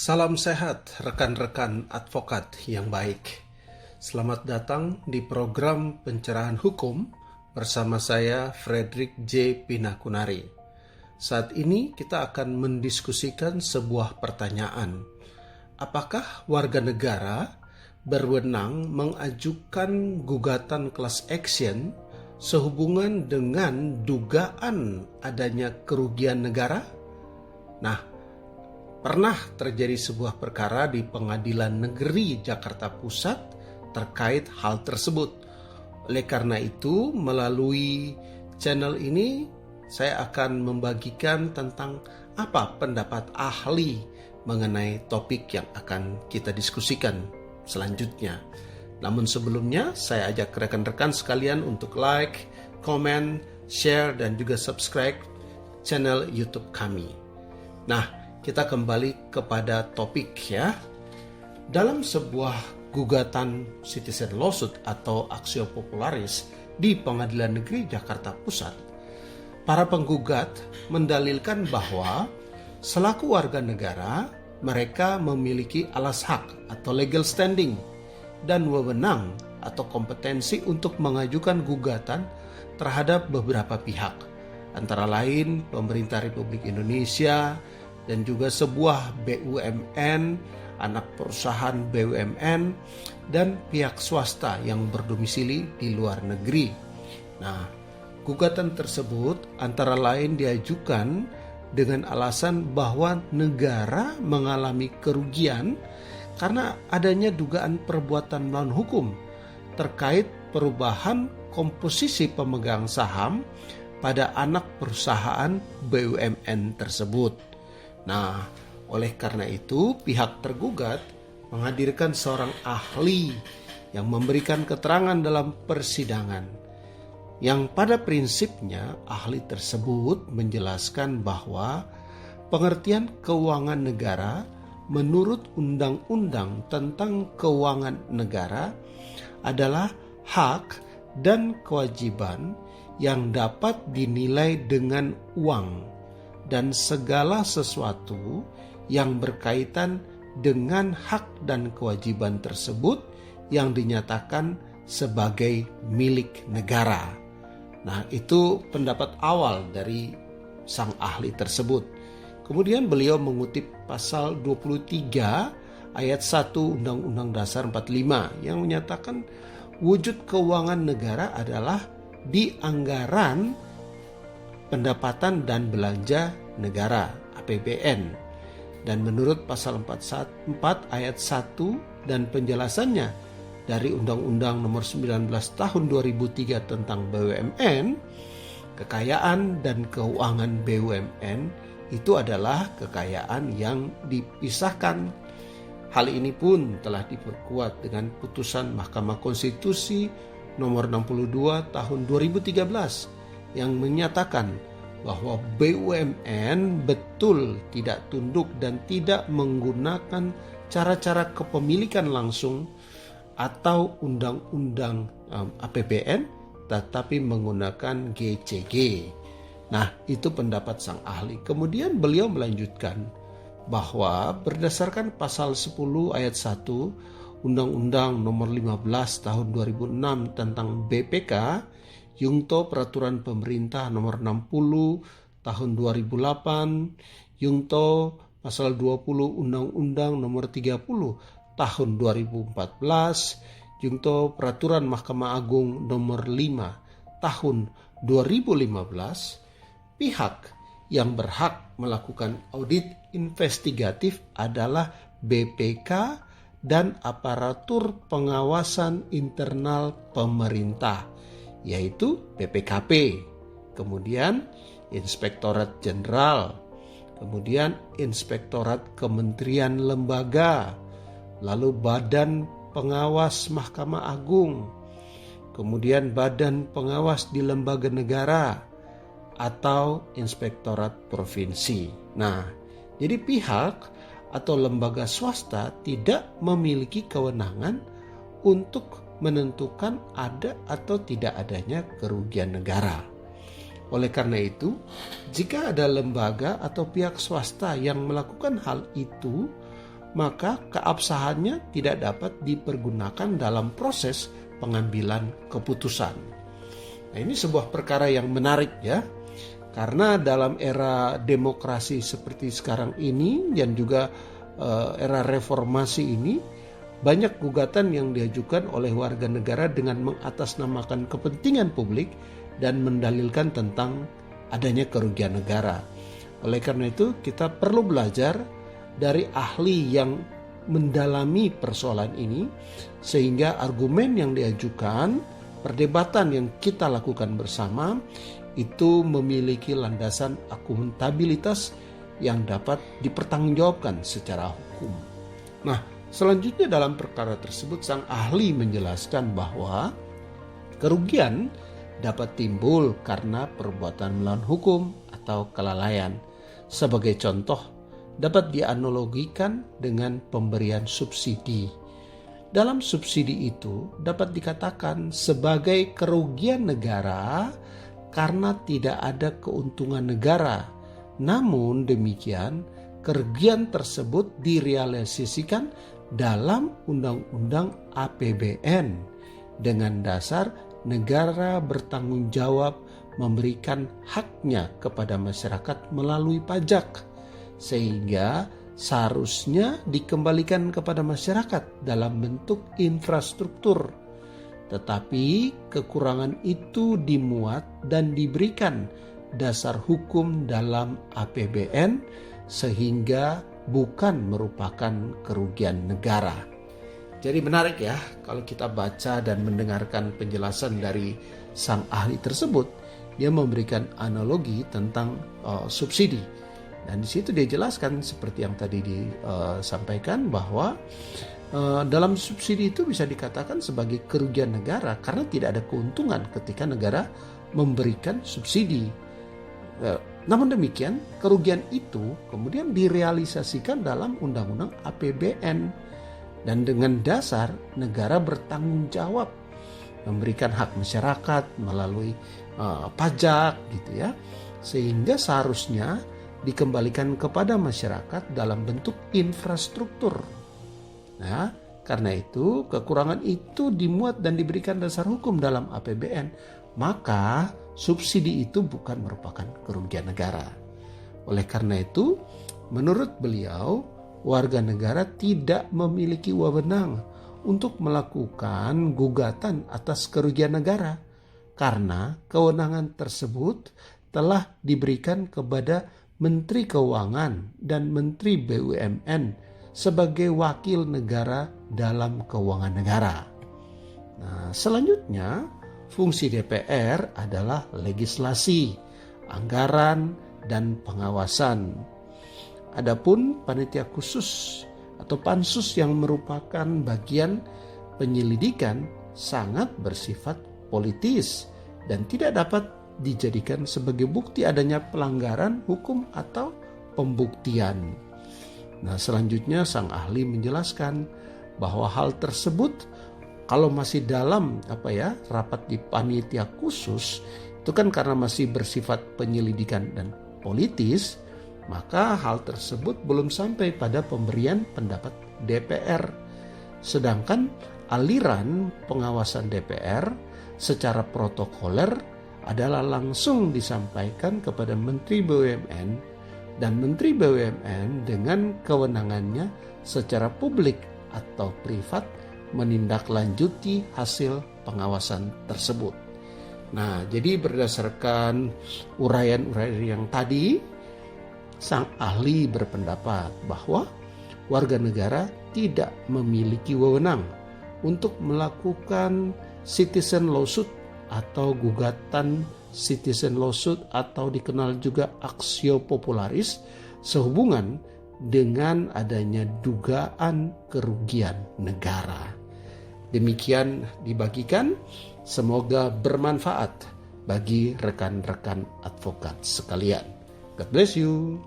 Salam sehat rekan-rekan advokat yang baik. Selamat datang di program pencerahan hukum bersama saya Frederick J. Pinakunari. Saat ini kita akan mendiskusikan sebuah pertanyaan. Apakah warga negara berwenang mengajukan gugatan class action sehubungan dengan dugaan adanya kerugian negara? Nah, pernah terjadi sebuah perkara di Pengadilan Negeri Jakarta Pusat terkait hal tersebut. Oleh karena itu, melalui channel ini, saya akan membagikan tentang apa pendapat ahli mengenai topik yang akan kita diskusikan selanjutnya. Namun sebelumnya, saya ajak rekan-rekan sekalian untuk like, comment, share, dan juga subscribe channel YouTube kami. Nah, kita kembali kepada topik ya. Dalam sebuah gugatan citizen lawsuit atau aksio popularis di Pengadilan Negeri Jakarta Pusat, para penggugat mendalilkan bahwa selaku warga negara, mereka memiliki alas hak atau legal standing dan wewenang atau kompetensi untuk mengajukan gugatan terhadap beberapa pihak, antara lain pemerintah Republik Indonesia, dan juga sebuah BUMN, anak perusahaan BUMN, dan pihak swasta yang berdomisili di luar negeri. Nah, gugatan tersebut antara lain diajukan dengan alasan bahwa negara mengalami kerugian karena adanya dugaan perbuatan melawan hukum terkait perubahan komposisi pemegang saham pada anak perusahaan BUMN tersebut. Nah, oleh karena itu pihak tergugat menghadirkan seorang ahli yang memberikan keterangan dalam persidangan, yang pada prinsipnya ahli tersebut menjelaskan bahwa pengertian keuangan negara menurut Undang-Undang tentang Keuangan Negara adalah hak dan kewajiban yang dapat dinilai dengan uang dan segala sesuatu yang berkaitan dengan hak dan kewajiban tersebut yang dinyatakan sebagai milik negara. Nah, itu pendapat awal dari sang ahli tersebut. Kemudian beliau mengutip pasal 23 ayat 1 Undang-Undang Dasar 45 yang menyatakan wujud keuangan negara adalah di anggaran pendapatan dan belanja negara APBN, dan menurut pasal 44 ayat 1 dan penjelasannya dari Undang-Undang Nomor 19 Tahun 2003 tentang BUMN, kekayaan dan keuangan BUMN itu adalah kekayaan yang dipisahkan. Hal ini pun telah diperkuat dengan putusan Mahkamah Konstitusi Nomor 62 Tahun 2013 yang menyatakan bahwa BUMN betul tidak tunduk dan tidak menggunakan cara-cara kepemilikan langsung atau undang-undang APBN, tetapi menggunakan GCG. Nah, itu pendapat sang ahli. Kemudian beliau melanjutkan bahwa berdasarkan pasal 10 ayat 1 Undang-Undang Nomor 15 Tahun 2006 tentang BPK, Yungto Peraturan Pemerintah Nomor 60 Tahun 2008, Yungto Pasal 20 Undang-Undang Nomor 30 Tahun 2014, Yungto Peraturan Mahkamah Agung Nomor 5 Tahun 2015, pihak yang berhak melakukan audit investigatif adalah BPK dan aparatur pengawasan internal pemerintah, yaitu BPKP, kemudian Inspektorat Jenderal, kemudian Inspektorat Kementerian Lembaga, lalu Badan Pengawas Mahkamah Agung, kemudian Badan Pengawas di Lembaga Negara, atau Inspektorat Provinsi. Nah, jadi pihak atau lembaga swasta tidak memiliki kewenangan untuk menentukan ada atau tidak adanya kerugian negara. Oleh karena itu, jika ada lembaga atau pihak swasta yang melakukan hal itu, maka keabsahannya tidak dapat dipergunakan dalam proses pengambilan keputusan. Nah, ini sebuah perkara yang menarik ya, karena dalam era demokrasi seperti sekarang ini dan juga era reformasi ini, banyak gugatan yang diajukan oleh warga negara dengan mengatasnamakan kepentingan publik dan mendalilkan tentang adanya kerugian negara. Oleh karena itu, kita perlu belajar dari ahli yang mendalami persoalan ini, sehingga argumen yang diajukan, perdebatan yang kita lakukan bersama, itu memiliki landasan akuntabilitas yang dapat dipertanggungjawabkan secara hukum. Nah, selanjutnya dalam perkara tersebut sang ahli menjelaskan bahwa kerugian dapat timbul karena perbuatan melawan hukum atau kelalaian. Sebagai contoh, dapat dianalogikan dengan pemberian subsidi. Dalam subsidi itu dapat dikatakan sebagai kerugian negara karena tidak ada keuntungan negara. Namun demikian, kerugian tersebut direalisasikan dalam Undang-Undang APBN dengan dasar negara bertanggung jawab memberikan haknya kepada masyarakat melalui pajak, sehingga seharusnya dikembalikan kepada masyarakat dalam bentuk infrastruktur. Tetapi kekurangan itu dimuat dan diberikan dasar hukum dalam APBN sehingga bukan merupakan kerugian negara. Jadi menarik ya kalau kita baca dan mendengarkan penjelasan dari sang ahli tersebut. Dia memberikan analogi tentang subsidi. Dan di situ dia jelaskan seperti yang tadi disampaikan bahwa dalam subsidi itu bisa dikatakan sebagai kerugian negara karena tidak ada keuntungan ketika negara memberikan subsidi. Namun demikian, kerugian itu kemudian direalisasikan dalam Undang-Undang APBN dan dengan dasar negara bertanggung jawab memberikan hak masyarakat melalui pajak gitu ya, sehingga seharusnya dikembalikan kepada masyarakat dalam bentuk infrastruktur. Nah, karena itu kekurangan itu dimuat dan diberikan dasar hukum dalam APBN, maka subsidi itu bukan merupakan kerugian negara. Oleh karena itu, menurut beliau, warga negara tidak memiliki wewenang untuk melakukan gugatan atas kerugian negara karena kewenangan tersebut telah diberikan kepada Menteri Keuangan dan Menteri BUMN sebagai wakil negara dalam keuangan negara. Nah, selanjutnya fungsi DPR adalah legislasi, anggaran, dan pengawasan. Adapun panitia khusus atau pansus yang merupakan bagian penyelidikan sangat bersifat politis dan tidak dapat dijadikan sebagai bukti adanya pelanggaran hukum atau pembuktian. Nah, selanjutnya sang ahli menjelaskan bahwa hal tersebut kalau masih dalam rapat di panitia khusus itu kan karena masih bersifat penyelidikan dan politis, maka hal tersebut belum sampai pada pemberian pendapat DPR. Sedangkan aliran pengawasan DPR secara protokoler adalah langsung disampaikan kepada Menteri BUMN dan Menteri BUMN dengan kewenangannya secara publik atau privat menindaklanjuti hasil pengawasan tersebut. Nah, jadi berdasarkan uraian-uraian yang tadi, sang ahli berpendapat bahwa warga negara tidak memiliki wewenang untuk melakukan citizen lawsuit atau gugatan citizen lawsuit atau dikenal juga aktio popularis sehubungan dengan adanya dugaan kerugian negara. Demikian dibagikan, semoga bermanfaat bagi rekan-rekan advokat sekalian. God bless you.